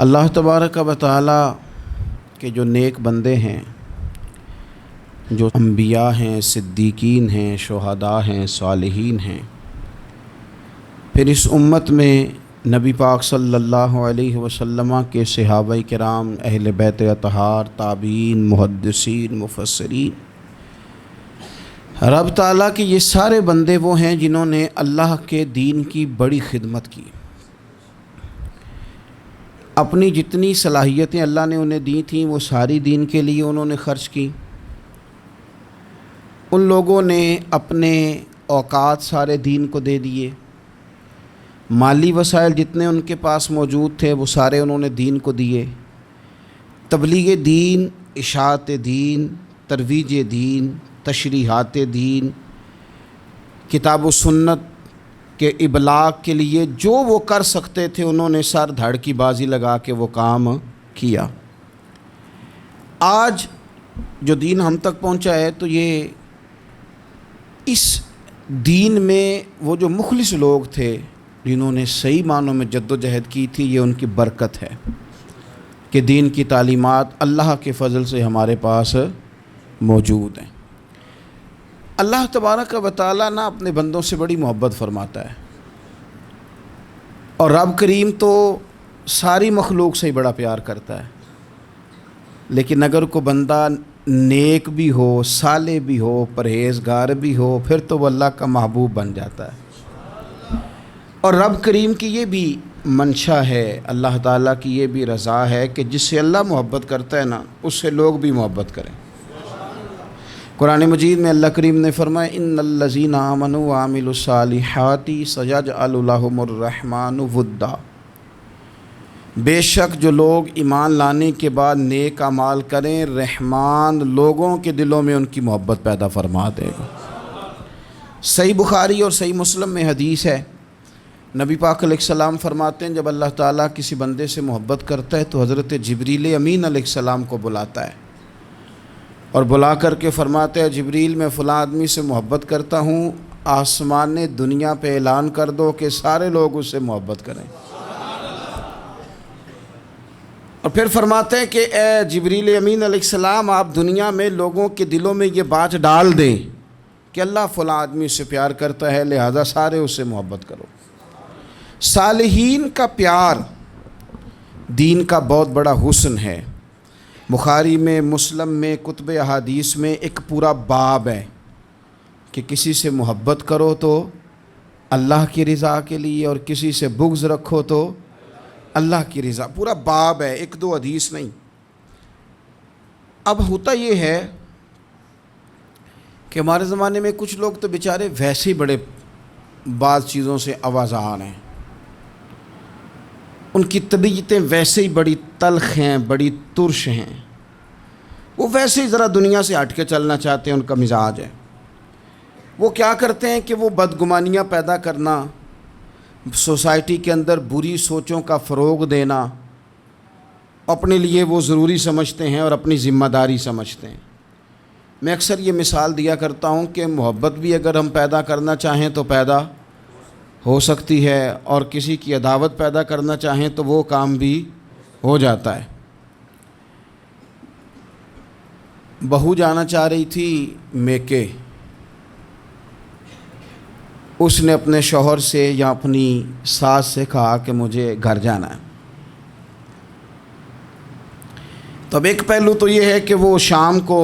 اللہ تبارک و تعالیٰ کے جو نیک بندے ہیں، جو انبیاء ہیں، صدیقین ہیں، شہداء ہیں، صالحین ہیں، پھر اس امت میں نبی پاک صلی اللہ علیہ وسلم کے صحابہ کرام، اہل بیت اطہار، تابعین، محدثین، مفسرین، رب تعالیٰ کے یہ سارے بندے وہ ہیں جنہوں نے اللہ کے دین کی بڑی خدمت کی۔ اپنی جتنی صلاحیتیں اللہ نے انہیں دی تھیں وہ ساری دین کے لیے انہوں نے خرچ کی۔ ان لوگوں نے اپنے اوقات سارے دین کو دے دیے، مالی وسائل جتنے ان کے پاس موجود تھے وہ سارے انہوں نے دین کو دیے۔ تبلیغ دین، اشاعت دین، ترویج دین، تشریحات دین، کتاب و سنت کے ابلاغ کے لیے جو وہ کر سکتے تھے انہوں نے سر دھڑ کی بازی لگا کے وہ کام کیا۔ آج جو دین ہم تک پہنچا ہے تو یہ اس دین میں وہ جو مخلص لوگ تھے جنہوں نے صحیح معنوں میں جد و جہد کی تھی، یہ ان کی برکت ہے کہ دین کی تعلیمات اللہ کے فضل سے ہمارے پاس موجود ہیں۔ اللہ تبارک و تعالیٰ نا اپنے بندوں سے بڑی محبت فرماتا ہے، اور رب کریم تو ساری مخلوق سے ہی بڑا پیار کرتا ہے، لیکن اگر کوئی بندہ نیک بھی ہو، صالح بھی ہو، پرہیزگار بھی ہو، پھر تو وہ اللہ کا محبوب بن جاتا ہے۔ اور رب کریم کی یہ بھی منشا ہے، اللہ تعالیٰ کی یہ بھی رضا ہے کہ جس سے اللہ محبت کرتا ہے نا اس سے لوگ بھی محبت کریں۔ قرآن مجید میں اللہ کریم نے فرمایا ان الذین آمنوا وعملوا الصالحات سیجعل لهم الرحمن ودا، بے شک جو لوگ ایمان لانے کے بعد نیک اعمال کریں، رحمان لوگوں کے دلوں میں ان کی محبت پیدا فرما دے گا۔ صحیح بخاری اور صحیح مسلم میں حدیث ہے، نبی پاک علیہ السلام فرماتے ہیں جب اللہ تعالیٰ کسی بندے سے محبت کرتا ہے تو حضرت جبریل امین علیہ السلام کو بلاتا ہے اور بلا کر کے فرماتے ہیں جبریل میں فلاں آدمی سے محبت کرتا ہوں، آسمان دنیا پہ اعلان کر دو کہ سارے لوگ اس سے محبت کریں۔ اور پھر فرماتے ہیں کہ اے جبریل امین علیہ السلام آپ دنیا میں لوگوں کے دلوں میں یہ بات ڈال دیں کہ اللہ فلاں آدمی سے پیار کرتا ہے لہذا سارے اس سے محبت کرو۔ صالحین کا پیار دین کا بہت بڑا حسن ہے۔ بخاری میں، مسلم میں، کتب احادیث میں ایک پورا باب ہے کہ کسی سے محبت کرو تو اللہ کی رضا کے لیے، اور کسی سے بغض رکھو تو اللہ کی رضا، پورا باب ہے، ایک دو حدیث نہیں۔ اب ہوتا یہ ہے کہ ہمارے زمانے میں کچھ لوگ تو بیچارے ویسے ہی بڑے بعض چیزوں سے آوازان ہیں، ان کی طبیعتیں ویسے ہی بڑی تلخ ہیں، بڑی ترش ہیں، وہ ویسے ہی ذرا دنیا سے ہٹ کے چلنا چاہتے ہیں، ان کا مزاج ہے۔ وہ کیا کرتے ہیں کہ وہ بدگمانیاں پیدا کرنا، سوسائٹی کے اندر بری سوچوں کا فروغ دینا اپنے لیے وہ ضروری سمجھتے ہیں اور اپنی ذمہ داری سمجھتے ہیں۔ میں اکثر یہ مثال دیا کرتا ہوں کہ محبت بھی اگر ہم پیدا کرنا چاہیں تو پیدا ہو سکتی ہے، اور کسی کی عداوت پیدا کرنا چاہیں تو وہ کام بھی ہو جاتا ہے۔ بہو جانا چاہ رہی تھی میکے، اس نے اپنے شوہر سے یا اپنی ساس سے کہا کہ مجھے گھر جانا ہے۔ تو اب ایک پہلو تو یہ ہے کہ وہ شام کو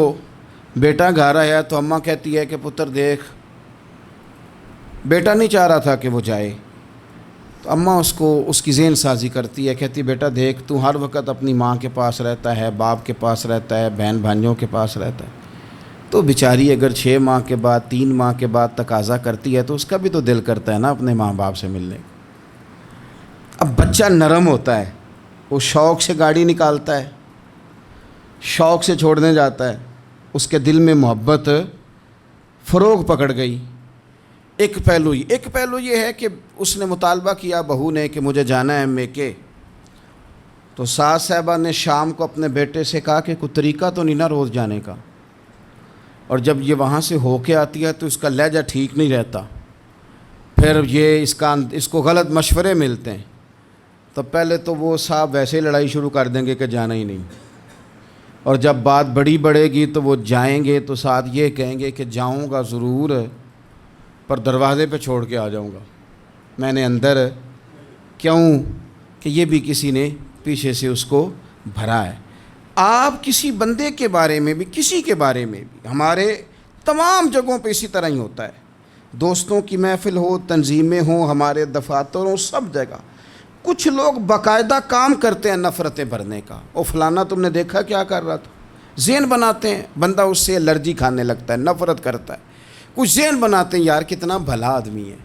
بیٹا گھر آیا تو اماں کہتی ہے کہ پتر دیکھ، بیٹا نہیں چاہ رہا تھا کہ وہ جائے، تو اماں اس کو اس کی ذہن سازی کرتی ہے، کہتی بیٹا دیکھ تو ہر وقت اپنی ماں کے پاس رہتا ہے، باپ کے پاس رہتا ہے، بہن بھائیوں کے پاس رہتا ہے، تو بیچاری اگر 6 ماہ کے بعد 3 ماہ کے بعد تقاضا کرتی ہے تو اس کا بھی تو دل کرتا ہے نا اپنے ماں باپ سے ملنے کا۔ اب بچہ نرم ہوتا ہے، وہ شوق سے گاڑی نکالتا ہے، شوق سے چھوڑنے جاتا ہے، اس کے دل میں محبت فروغ پکڑ گئی۔ ایک پہلو یہ ہے کہ اس نے مطالبہ کیا بہو نے کہ مجھے جانا ہے میکے، تو ساس صاحبہ نے شام کو اپنے بیٹے سے کہا کہ کوئی طریقہ تو نہیں نا روز جانے کا، اور جب یہ وہاں سے ہو کے آتی ہے تو اس کا لہجہ ٹھیک نہیں رہتا، پھر یہ اس کو غلط مشورے ملتے ہیں، تو پہلے تو وہ صاحب ویسے ہی لڑائی شروع کر دیں گے کہ جانا ہی نہیں، اور جب بات بڑی بڑھے گی تو وہ جائیں گے تو ساتھ یہ کہیں گے کہ جاؤں گا ضرور پر دروازے پہ چھوڑ کے آ جاؤں گا، میں نے اندر کیوں کہ یہ بھی کسی نے پیچھے سے اس کو بھرا ہے۔ آپ کسی بندے کے بارے میں بھی، کسی کے بارے میں بھی، ہمارے تمام جگہوں پہ اسی طرح ہی ہوتا ہے، دوستوں کی محفل ہو، تنظیمیں ہوں، ہمارے دفاتر ہوں، سب جگہ کچھ لوگ باقاعدہ کام کرتے ہیں نفرتیں بھرنے کا۔ او فلانا تم نے دیکھا کیا کر رہا تھا، ذہن بناتے ہیں، بندہ اس سے الرجی کھانے لگتا ہے، نفرت کرتا ہے، کچھ ذہن بناتے ہیں یار کتنا بھلا آدمی ہے،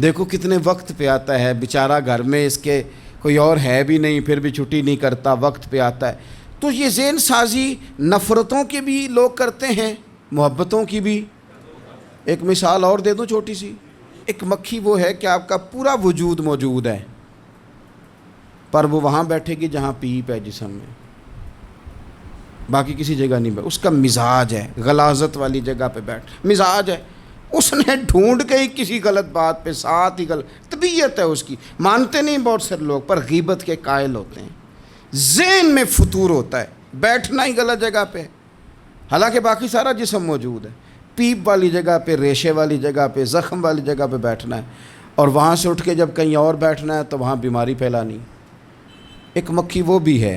دیکھو کتنے وقت پہ آتا ہے بیچارہ، گھر میں اس کے کوئی اور ہے بھی نہیں پھر بھی چھٹی نہیں کرتا، وقت پہ آتا ہے۔ تو یہ ذہن سازی نفرتوں کی بھی لوگ کرتے ہیں، محبتوں کی بھی۔ ایک مثال اور دے دوں چھوٹی سی، ایک مکھی وہ ہے کہ آپ کا پورا وجود موجود ہے پر وہ وہاں بیٹھے گی جہاں پیپ ہے جسم میں، باقی کسی جگہ نہیں بیٹھ، اس کا مزاج ہے غلاظت والی جگہ پہ بیٹھ، مزاج ہے، اس نے ڈھونڈ کے ہی کسی غلط بات پہ ساتھ ہی غلط، طبیعت ہے اس کی، مانتے نہیں بہت سے لوگ پر غیبت کے قائل ہوتے ہیں، ذہن میں فطور ہوتا ہے، بیٹھنا ہی غلط جگہ پہ، حالانکہ باقی سارا جسم موجود ہے، پیپ والی جگہ پہ، ریشے والی جگہ پہ، زخم والی جگہ پہ بیٹھنا ہے، اور وہاں سے اٹھ کے جب کہیں اور بیٹھنا ہے تو وہاں بیماری پھیلانی۔ ایک مکھی وہ بھی ہے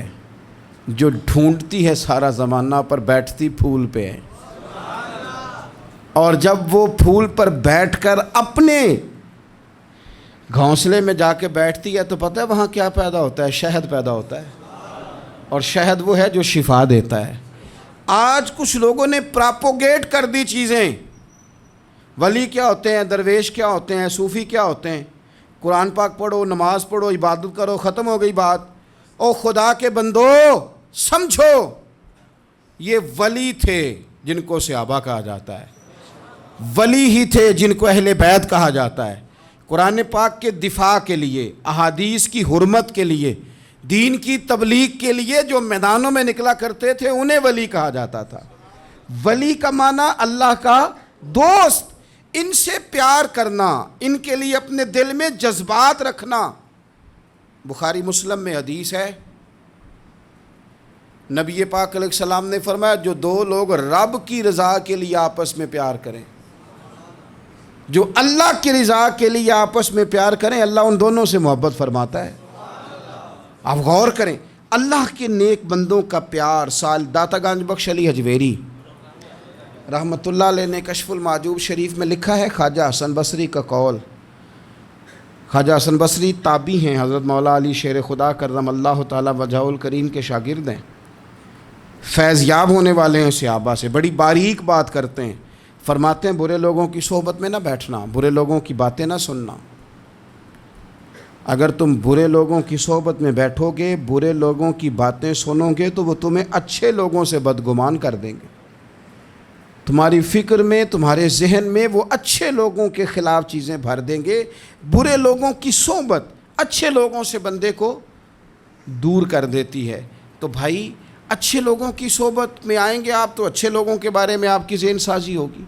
جو ڈھونڈتی ہے سارا زمانہ پر بیٹھتی پھول پہ ہے، اور جب وہ پھول پر بیٹھ کر اپنے گھونسلے میں جا کے بیٹھتی ہے تو پتہ ہے وہاں کیا پیدا ہوتا ہے؟ شہد پیدا ہوتا ہے، اور شہد وہ ہے جو شفا دیتا ہے۔ آج کچھ لوگوں نے پراپوگیٹ کر دی چیزیں، ولی کیا ہوتے ہیں، درویش کیا ہوتے ہیں، صوفی کیا ہوتے ہیں، قرآن پاک پڑھو، نماز پڑھو، عبادت کرو، ختم ہو گئی بات۔ او خدا کے بندو سمجھو، یہ ولی تھے جن کو صحابہ کہا جاتا ہے، ولی ہی تھے جن کو اہل بیت کہا جاتا ہے، قرآن پاک کے دفاع کے لیے، احادیث کی حرمت کے لیے، دین کی تبلیغ کے لیے جو میدانوں میں نکلا کرتے تھے انہیں ولی کہا جاتا تھا۔ ولی کا معنی اللہ کا دوست، ان سے پیار کرنا، ان کے لیے اپنے دل میں جذبات رکھنا۔ بخاری مسلم میں حدیث ہے، نبی پاک علیہ السلام نے فرمایا جو دو لوگ رب کی رضا کے لیے آپس میں پیار کریں، جو اللہ کی رضا کے لیے آپس میں پیار کریں، اللہ ان دونوں سے محبت فرماتا ہے۔ آپ غور کریں، اللہ کے نیک بندوں کا پیار۔ سال داتا گنج بخش علی حجویری رحمۃ اللہ علیہ نے کشف المعجوب شریف میں لکھا ہے، خواجہ حسن بصری کا قول۔ خواجہ حسن بصری تابعی ہیں، حضرت مولا علی شیر خدا کرم اللہ تعالی وجہہ الکریم کے شاگرد ہیں، فیض یاب ہونے والے ہیں صحابہ سے، بڑی باریک بات کرتے ہیں، فرماتے ہیں برے لوگوں کی صحبت میں نہ بیٹھنا، برے لوگوں کی باتیں نہ سننا۔ اگر تم برے لوگوں کی صحبت میں بیٹھو گے، برے لوگوں کی باتیں سنو گے تو وہ تمہیں اچھے لوگوں سے بدگمان کر دیں گے، تمہاری فکر میں، تمہارے ذہن میں وہ اچھے لوگوں کے خلاف چیزیں بھر دیں گے۔ برے لوگوں کی صحبت اچھے لوگوں سے بندے کو دور کر دیتی ہے۔ تو بھائی اچھے لوگوں کی صحبت میں آئیں گے آپ تو اچھے لوگوں کے بارے میں آپ کی ذہن سازی ہوگی۔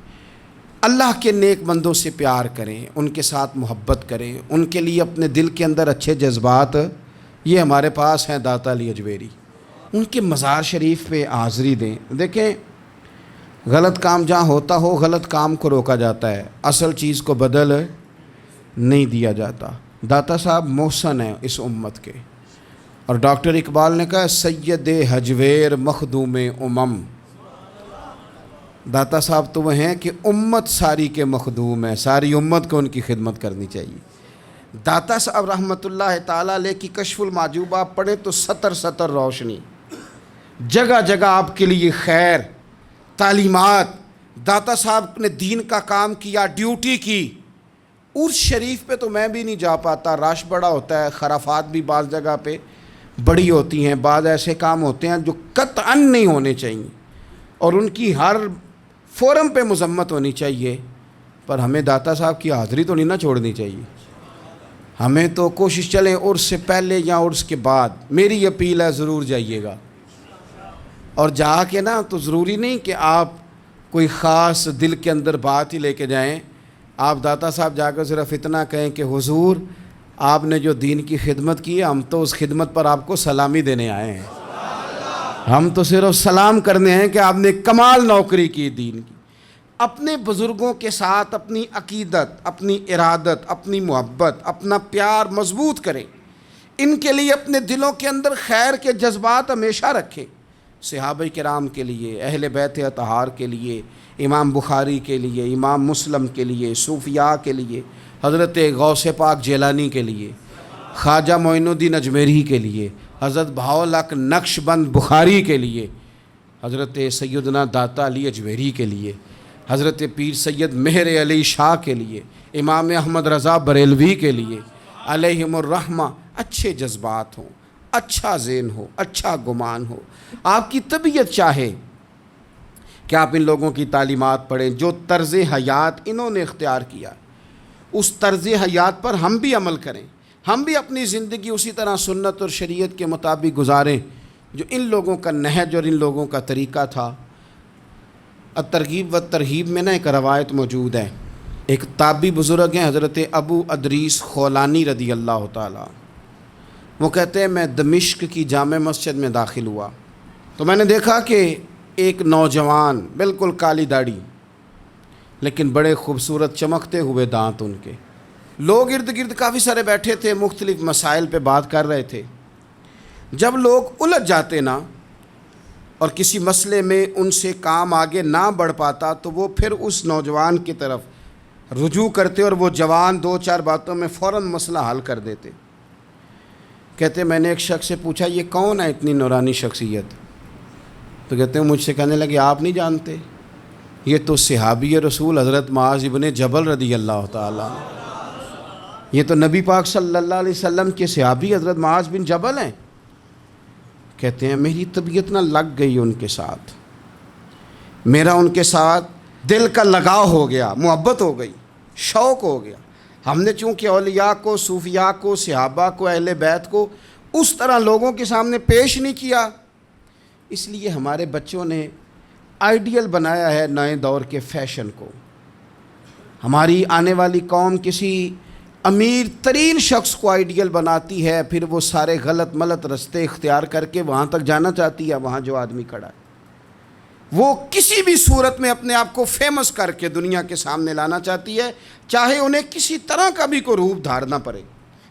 اللہ کے نیک بندوں سے پیار کریں، ان کے ساتھ محبت کریں، ان کے لیے اپنے دل کے اندر اچھے جذبات، یہ ہمارے پاس ہیں داتا علی حجویری، ان کے مزار شریف پہ حاضری دیں۔ دیکھیں غلط کام جہاں ہوتا ہو، غلط کام کو روکا جاتا ہے، اصل چیز کو بدل نہیں دیا جاتا۔ داتا صاحب محسن ہیں اس امت کے، اور ڈاکٹر اقبال نے کہا سید حجویر مخدوم امم۔ داتا صاحب تو وہ ہیں کہ امت ساری کے مخدوم ہیں، ساری امت کو ان کی خدمت کرنی چاہیے۔ داتا صاحب رحمۃ اللہ تعالیٰ علیہ کی کشف المعجوب آپ پڑھیں تو سطر سطر روشنی، جگہ جگہ آپ کے لیے خیر، تعلیمات۔ داتا صاحب نے دین کا کام کیا، ڈیوٹی کی۔ عرس شریف پہ تو میں بھی نہیں جا پاتا، رش بڑا ہوتا ہے، خرافات بھی بعض جگہ پہ بڑی ہوتی ہیں، بعض ایسے کام ہوتے ہیں جو قطعاً نہیں ہونے چاہیے اور ان کی ہر فورم پہ مذمت ہونی چاہیے، پر ہمیں داتا صاحب کی حاضری تو نہیں نہ چھوڑنی چاہیے۔ ہمیں تو کوشش چلیں عرس سے پہلے یا عرس کے بعد، میری اپیل ہے ضرور جائیے گا، اور جا کے نا تو ضروری نہیں کہ آپ کوئی خاص دل کے اندر بات ہی لے کے جائیں۔ آپ داتا صاحب جا کر صرف اتنا کہیں کہ حضور آپ نے جو دین کی خدمت کی ہے، ہم تو اس خدمت پر آپ کو سلامی دینے آئے ہیں۔ ہم تو صرف سلام کرنے ہیں کہ آپ نے کمال نوکری کی دین کی۔ اپنے بزرگوں کے ساتھ اپنی عقیدت، اپنی ارادت، اپنی محبت، اپنا پیار مضبوط کریں، ان کے لیے اپنے دلوں کے اندر خیر کے جذبات ہمیشہ رکھیں۔ صحابہ کرام کے لیے، اہل بیت اطہار کے لیے، امام بخاری کے لیے، امام مسلم کے لیے، صوفیاء کے لیے، حضرت غوث پاک جیلانی کے لیے، خواجہ معین الدین اجمیری کے لیے، حضرت بہاؤالحق نقش بند بخاری کے لیے، حضرت سیدنا داتا علی اجمیری کے لیے، حضرت پیر سید مہر علی شاہ کے لیے، امام احمد رضا بریلوی کے لیے، علیہم الرحمہ، اچھے جذبات ہوں، اچھا ذہن ہو، اچھا گمان ہو، آپ کی طبیعت چاہے کہ آپ ان لوگوں کی تعلیمات پڑھیں، جو طرز حیات انہوں نے اختیار کیا، اس طرز حیات پر ہم بھی عمل کریں، ہم بھی اپنی زندگی اسی طرح سنت اور شریعت کے مطابق گزاریں جو ان لوگوں کا نہج اور ان لوگوں کا طریقہ تھا۔ الترغیب و ترہیب میں ایک روایت موجود ہے، ایک تابعی بزرگ ہیں حضرت ابو ادریس خولانی رضی اللہ تعالیٰ، وہ کہتے ہیں میں دمشق کی جامع مسجد میں داخل ہوا تو میں نے دیکھا کہ ایک نوجوان، بالکل کالی داڑھی لیکن بڑے خوبصورت چمکتے ہوئے دانت ان کے، لوگ ارد گرد کافی سارے بیٹھے تھے، مختلف مسائل پہ بات کر رہے تھے۔ جب لوگ الجھ جاتے نا اور کسی مسئلے میں ان سے کام آگے نہ بڑھ پاتا تو وہ پھر اس نوجوان کی طرف رجوع کرتے اور وہ جوان دو چار باتوں میں فوراً مسئلہ حل کر دیتے۔ کہتے میں نے ایک شخص سے پوچھا یہ کون ہے اتنی نورانی شخصیت؟ تو کہتے ہیں مجھ سے کہنے لگے آپ نہیں جانتے، یہ تو صحابی رسول حضرت معاذ ابن جبل رضی اللہ تعالیٰ، یہ تو نبی پاک صلی اللہ علیہ وسلم کے صحابی حضرت معاذ بن جبل ہیں۔ کہتے ہیں میری طبیعت نہ لگ گئی ان کے ساتھ، میرا ان کے ساتھ دل کا لگاؤ ہو گیا، محبت ہو گئی، شوق ہو گیا۔ ہم نے چونکہ اولیاء کو، صوفیاء کو، صحابہ کو، اہل بیت کو اس طرح لوگوں کے سامنے پیش نہیں کیا، اس لیے ہمارے بچوں نے آئیڈیل بنایا ہے نئے دور کے فیشن کو۔ ہماری آنے والی قوم کسی امیر ترین شخص کو آئیڈیل بناتی ہے، پھر وہ سارے غلط ملت رستے اختیار کر کے وہاں تک جانا چاہتی ہے، وہاں جو آدمی کھڑا ہے وہ کسی بھی صورت میں اپنے آپ کو فیمس کر کے دنیا کے سامنے لانا چاہتی ہے، چاہے انہیں کسی طرح کا بھی کوئی روپ دھارنا پڑے۔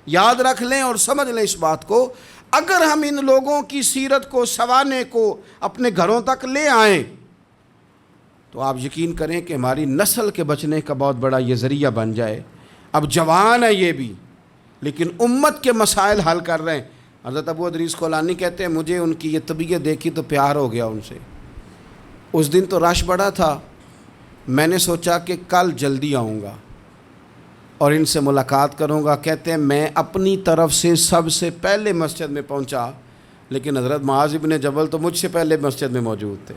یاد رکھ لیں اور سمجھ لیں اس بات کو، اگر ہم ان لوگوں کی سیرت کو، سوانے کو اپنے گھروں تک لے آئیں تو آپ یقین کریں کہ ہماری نسل کے بچنے کا بہت بڑا یہ ذریعہ بن جائے۔ اب جوان ہے یہ بھی لیکن امت کے مسائل حل کر رہے ہیں۔ حضرت ابو ادریس خولانی کہتے ہیں مجھے ان کی یہ طبیعت دیکھی تو پیار ہو گیا ان سے۔ اس دن تو رش بڑا تھا، میں نے سوچا کہ کل جلدی آؤں گا اور ان سے ملاقات کروں گا۔ کہتے ہیں میں اپنی طرف سے سب سے پہلے مسجد میں پہنچا، لیکن حضرت معاذ ابن جبل تو مجھ سے پہلے مسجد میں موجود تھے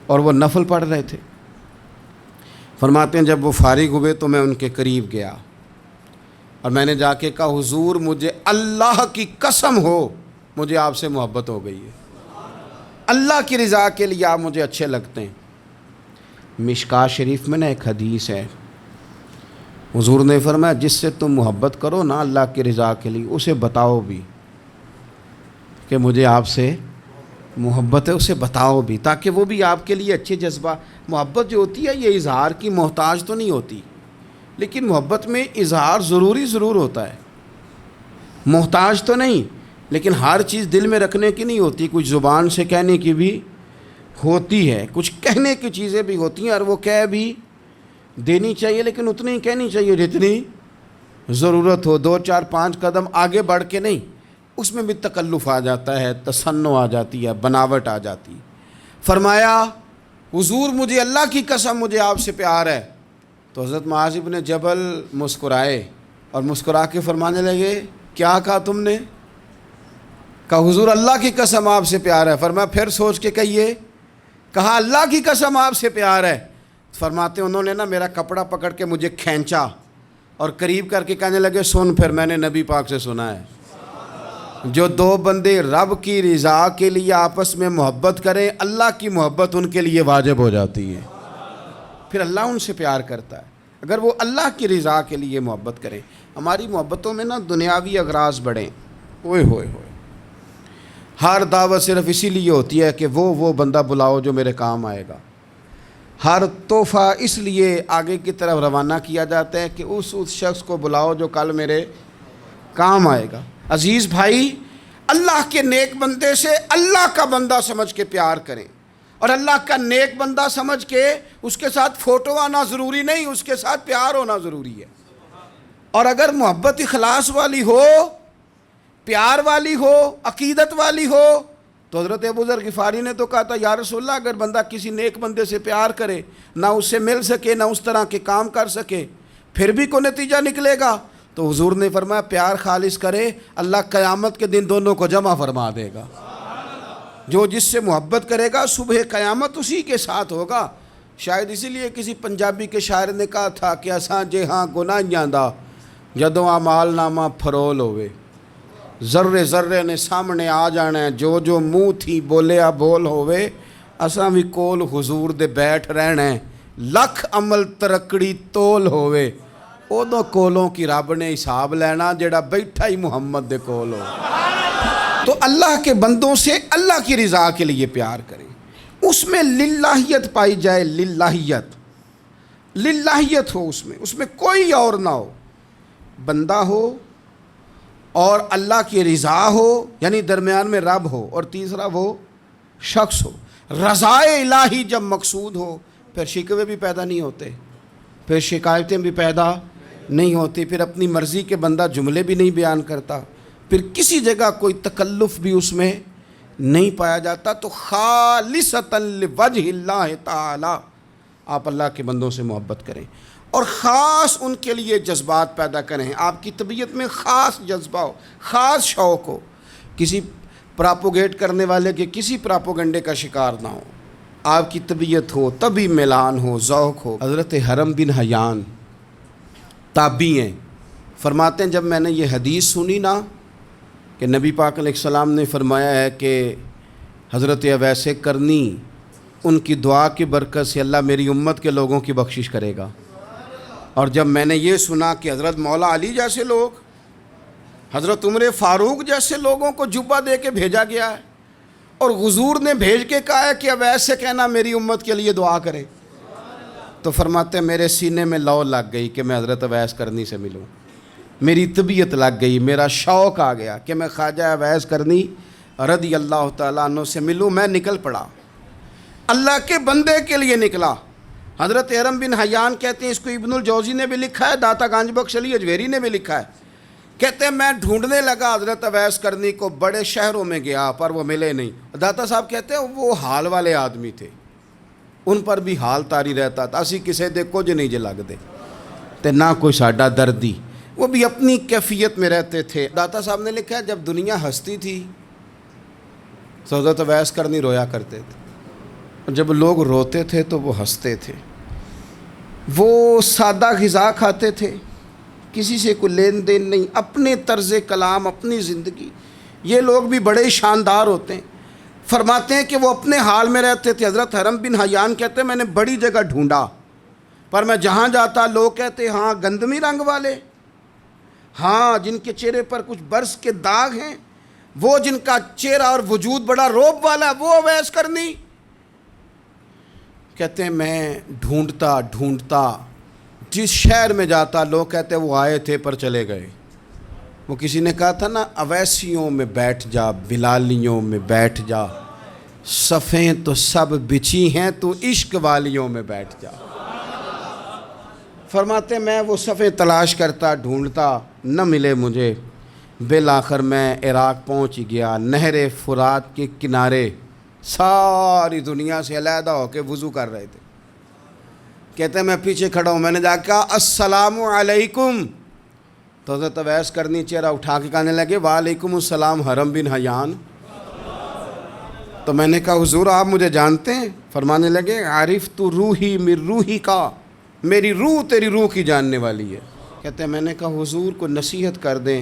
اور وہ نفل پڑھ رہے تھے۔ فرماتے ہیں جب وہ فارغ ہوئے تو میں ان کے قریب گیا اور میں نے جا کے کہا حضور مجھے اللہ کی قسم ہو مجھے آپ سے محبت ہو گئی ہے، اللہ کی رضا کے لیے آپ مجھے اچھے لگتے ہیں۔ مشکاۃ شریف میں ایک حدیث ہے، حضور نے فرمایا جس سے تم محبت کرو نا اللہ کی رضا کے لیے اسے بتاؤ بھی کہ مجھے آپ سے محبت ہے، اسے بتاؤ بھی تاکہ وہ بھی آپ کے لیے اچھے جذبہ۔ محبت جو ہوتی ہے یہ اظہار کی محتاج تو نہیں ہوتی، لیکن محبت میں اظہار ضرور ہوتا ہے، محتاج تو نہیں، لیکن ہر چیز دل میں رکھنے کی نہیں ہوتی، کچھ زبان سے کہنے کی بھی ہوتی ہے، کچھ کہنے کی چیزیں بھی ہوتی ہیں اور وہ کہہ بھی دینی چاہیے، لیکن اتنی ہی کہنی چاہیے جتنی ضرورت ہو، 2 4 5 قدم آگے بڑھ کے نہیں، اس میں بھی تکلف آ جاتا ہے، تصنع آ جاتی ہے، بناوٹ آ جاتی ہے۔ فرمایا حضور مجھے اللہ کی قسم مجھے آپ سے پیار ہے، تو حضرت معاذ بن جبل مسکرائے اور مسکرا کے فرمانے لگے کیا کہا تم نے؟ کہا حضور اللہ کی قسم آپ سے پیار ہے۔ فرمایا پھر سوچ کے کہیے، کہا اللہ کی قسم آپ سے پیار ہے۔ فرماتے انہوں نے نا میرا کپڑا پکڑ کے مجھے کھینچا اور قریب کر کے کہنے لگے سن پھر میں نے نبی پاک سے سنا ہے جو 2 بندے رب کی رضا کے لیے آپس میں محبت کریں اللہ کی محبت ان کے لیے واجب ہو جاتی ہے، پھر اللہ ان سے پیار کرتا ہے اگر وہ اللہ کی رضا کے لیے محبت کریں۔ ہماری محبتوں میں نا دنیاوی اغراض بڑھیں، اوئے ہوئے ہوئے، ہر دعوت صرف اسی لیے ہوتی ہے کہ وہ بندہ بلاؤ جو میرے کام آئے گا، ہر تحفہ اس لیے آگے کی طرف روانہ کیا جاتا ہے کہ اس شخص کو بلاؤ جو کل میرے کام آئے گا۔ عزیز بھائی، اللہ کے نیک بندے سے اللہ کا بندہ سمجھ کے پیار کریں، اور اللہ کا نیک بندہ سمجھ کے اس کے ساتھ فوٹو آنا ضروری نہیں، اس کے ساتھ پیار ہونا ضروری ہے۔ اور اگر محبت اخلاص والی ہو، پیار والی ہو، عقیدت والی ہو، تو حضرت ابو ذر غفاری نے تو کہا تھا یا رسول اللہ اگر بندہ کسی نیک بندے سے پیار کرے، نہ اس سے مل سکے نہ اس طرح کے کام کر سکے، پھر بھی کوئی نتیجہ نکلے گا، تو حضور نے فرمایا پیار خالص کرے، اللہ قیامت کے دن دونوں کو جمع فرما دے گا۔ جو جس سے محبت کرے گا صبح قیامت اسی کے ساتھ ہوگا۔ شاید اسی لیے کسی پنجابی کے شاعر نے کہا تھا کہ اساں جے ہاں گناہیاں دا جدوں اعمال نامہ پھرول ہوئے، ذرے ذرے نے سامنے آ جانا ہے، جو جو منہ تھی بولیا بول ہوئے، اساں بھی کول حضور دے بیٹھ رہنا ہے، لکھ عمل ترکڑی تول ہوئے، ادو کولوں کی رب نے حساب لینا جڑا بیٹھا ہی محمد دے کول ہو۔ تو اللہ کے بندوں سے اللہ کی رضا کے لیے پیار کریں، اس میں للہیت پائی جائے، للہیت ہو، اس میں کوئی اور نہ ہو، بندہ ہو اور اللہ کی رضا ہو، یعنی درمیان میں رب ہو، اور تیسرا وہ شخص ہو۔ رضا الہی جب مقصود ہو پھر شکوے بھی پیدا نہیں ہوتے، پھر شکایتیں بھی پیدا نہیں ہوتی، پھر اپنی مرضی کے بندہ جملے بھی نہیں بیان کرتا، پھر کسی جگہ کوئی تکلف بھی اس میں نہیں پایا جاتا۔ تو خالصۃ لوجہ اللہ تعالی آپ اللہ کے بندوں سے محبت کریں، اور خاص ان کے لیے جذبات پیدا کریں، آپ کی طبیعت میں خاص جذبہ ہو، خاص شوق ہو، کسی پراپوگیٹ کرنے والے کے کسی پراپوگنڈے کا شکار نہ ہو، آپ کی طبیعت ہو، طبی میلان ہو، ذوق ہو۔ حضرت حرم بن حیان تابعی ہیں، فرماتے ہیں جب میں نے یہ حدیث سنی نا کہ نبی پاک علیہ السلام نے فرمایا ہے کہ حضرت اویس کرنی ان کی دعا کی برکت سے اللہ میری امت کے لوگوں کی بخشش کرے گا، اور جب میں نے یہ سنا کہ حضرت مولا علی جیسے لوگ، حضرت عمر فاروق جیسے لوگوں کو جبہ دے کے بھیجا گیا ہے، اور حضور نے بھیج کے کہا ہے کہ اویس سے کہنا میری امت کے لیے دعا کرے، تو فرماتے ہیں میرے سینے میں لو لگ گئی کہ میں حضرت اویس کرنی سے ملوں، میری طبیعت لگ گئی، میرا شوق آ گیا کہ میں خواجہ اویس کرنی رضی اللہ تعالیٰ عنہ سے ملوں۔ میں نکل پڑا، اللہ کے بندے کے لیے نکلا۔ حضرت حرم بن حیان کہتے ہیں، اس کو ابن الجوزی نے بھی لکھا ہے، داتا گنج بخش علی اجویری نے بھی لکھا ہے، کہتے ہیں میں ڈھونڈنے لگا حضرت اویس کرنی کو، بڑے شہروں میں گیا پر وہ ملے نہیں۔ داتا صاحب کہتے ہیں وہ حال والے آدمی تھے، ان پر بھی حال تاری رہتا تھا، اسی کسے دے کچھ نہیں جے لگ دے تے نہ کوئی ساڈا دردی، وہ بھی اپنی کیفیت میں رہتے تھے۔ داتا صاحب نے لکھا ہے جب دنیا ہستی تھی تو حضرت اویس کرنی رویا کرتے تھے، اور جب لوگ روتے تھے تو وہ ہنستے تھے، وہ سادہ غذا کھاتے تھے، کسی سے کوئی لین دین نہیں، اپنے طرز کلام، اپنی زندگی۔ یہ لوگ بھی بڑے شاندار ہوتے ہیں، فرماتے ہیں کہ وہ اپنے حال میں رہتے تھے۔ حضرت حرم بن حیان کہتے ہیں میں نے بڑی جگہ ڈھونڈا، پر میں جہاں جاتا لوگ کہتے ہاں گندمی رنگ والے، ہاں جن کے چہرے پر کچھ برس کے داغ ہیں، وہ جن کا چہرہ اور وجود بڑا روب والا ہے، وہ اویس کرنی۔ کہتے ہیں میں ڈھونڈتا جس شہر میں جاتا لوگ کہتے ہیں وہ آئے تھے پر چلے گئے۔ وہ کسی نے کہا تھا نا اویسیوں میں بیٹھ جا، بلالیوں میں بیٹھ جا، صفیں تو سب بچھی ہیں تو عشق والیوں میں بیٹھ جا۔ فرماتے میں وہ صفیں تلاش کرتا ڈھونڈتا، نہ ملے مجھے، بالآخر میں عراق پہنچ گیا، نہر فرات کے کنارے ساری دنیا سے علیحدہ ہو کے وضو کر رہے تھے۔ کہتے ہیں میں پیچھے کھڑا ہوں، میں نے جا کے کہا السلام علیکم، تو حضرت اویس کرنی چہرہ اٹھا کے کہنے لگے وعلیکم السلام حرم بن حیان۔ تو میں نے کہا حضور آپ مجھے جانتے ہیں؟ فرمانے لگے عارف تو روحی من روحی کا، میری روح تیری روح کی جاننے والی ہے۔ کہتے ہیں میں نے کہا حضور کو نصیحت کر دیں،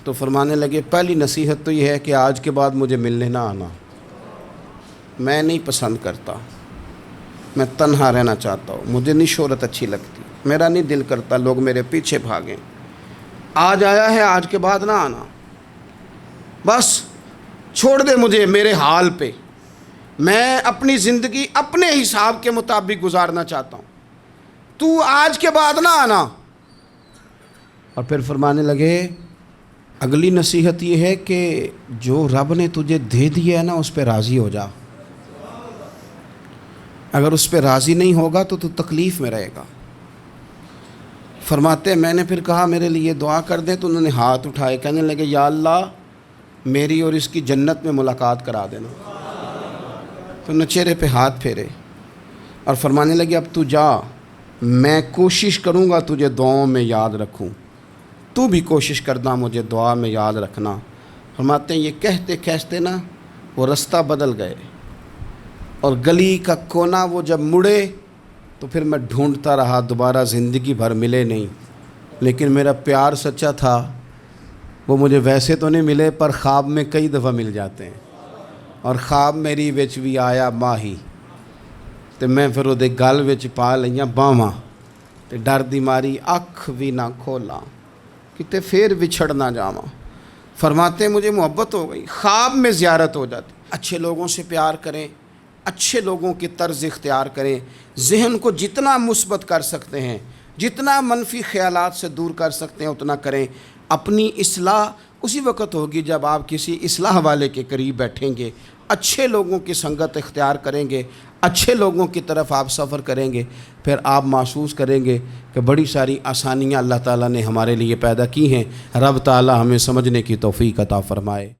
تو فرمانے لگے پہلی نصیحت تو یہ ہے کہ آج کے بعد مجھے ملنے نہ آنا، میں نہیں پسند کرتا، میں تنہا رہنا چاہتا ہوں، مجھے نہیں شہرت اچھی لگتی، میرا نہیں دل کرتا لوگ میرے پیچھے بھاگیں، آج آیا ہے، آج کے بعد نہ آنا، بس چھوڑ دے مجھے میرے حال پہ، میں اپنی زندگی اپنے حساب کے مطابق گزارنا چاہتا ہوں، تو آج کے بعد نہ آنا۔ اور پھر فرمانے لگے اگلی نصیحت یہ ہے کہ جو رب نے تجھے دے دیا ہے نا اس پہ راضی ہو جا، اگر اس پہ راضی نہیں ہوگا تو تکلیف میں رہے گا۔ فرماتے ہیں میں نے پھر کہا میرے لیے دعا کر دیں، تو انہوں نے ہاتھ اٹھائے، کہنے لگے یا اللہ میری اور اس کی جنت میں ملاقات کرا دینا۔ تو انہوں نے چہرے پہ ہاتھ پھیرے اور فرمانے لگے اب تو جا، میں کوشش کروں گا تجھے دعاؤں میں یاد رکھوں، تو بھی کوشش کرنا مجھے دعا میں یاد رکھنا۔ فرماتے ہیں یہ کہتے کہتے نا وہ رستہ بدل گئے، اور گلی کا کونا وہ جب مڑے تو پھر میں ڈھونڈتا رہا، دوبارہ زندگی بھر ملے نہیں، لیکن میرا پیار سچا تھا، وہ مجھے ویسے تو نہیں ملے پر خواب میں کئی دفعہ مل جاتے ہیں، اور خواب میری وچ بھی آیا ماہی، تو میں پھر وہ گل وچ پا لئیاں باواں، تے ڈر دی ماری اکھ بھی نہ کھولا کتے پھر بچھڑ نہ جاواں۔ فرماتے ہیں مجھے محبت ہو گئی، خواب میں زیارت ہو جاتی۔ اچھے لوگوں سے پیار کریں، اچھے لوگوں کی طرز اختیار کریں، ذہن کو جتنا مثبت کر سکتے ہیں، جتنا منفی خیالات سے دور کر سکتے ہیں اتنا کریں۔ اپنی اصلاح اسی وقت ہوگی جب آپ کسی اصلاح والے کے قریب بیٹھیں گے، اچھے لوگوں کی سنگت اختیار کریں گے، اچھے لوگوں کی طرف آپ سفر کریں گے، پھر آپ محسوس کریں گے کہ بڑی ساری آسانیاں اللہ تعالیٰ نے ہمارے لیے پیدا کی ہیں۔ رب تعالیٰ ہمیں سمجھنے کی توفیق عطا فرمائے۔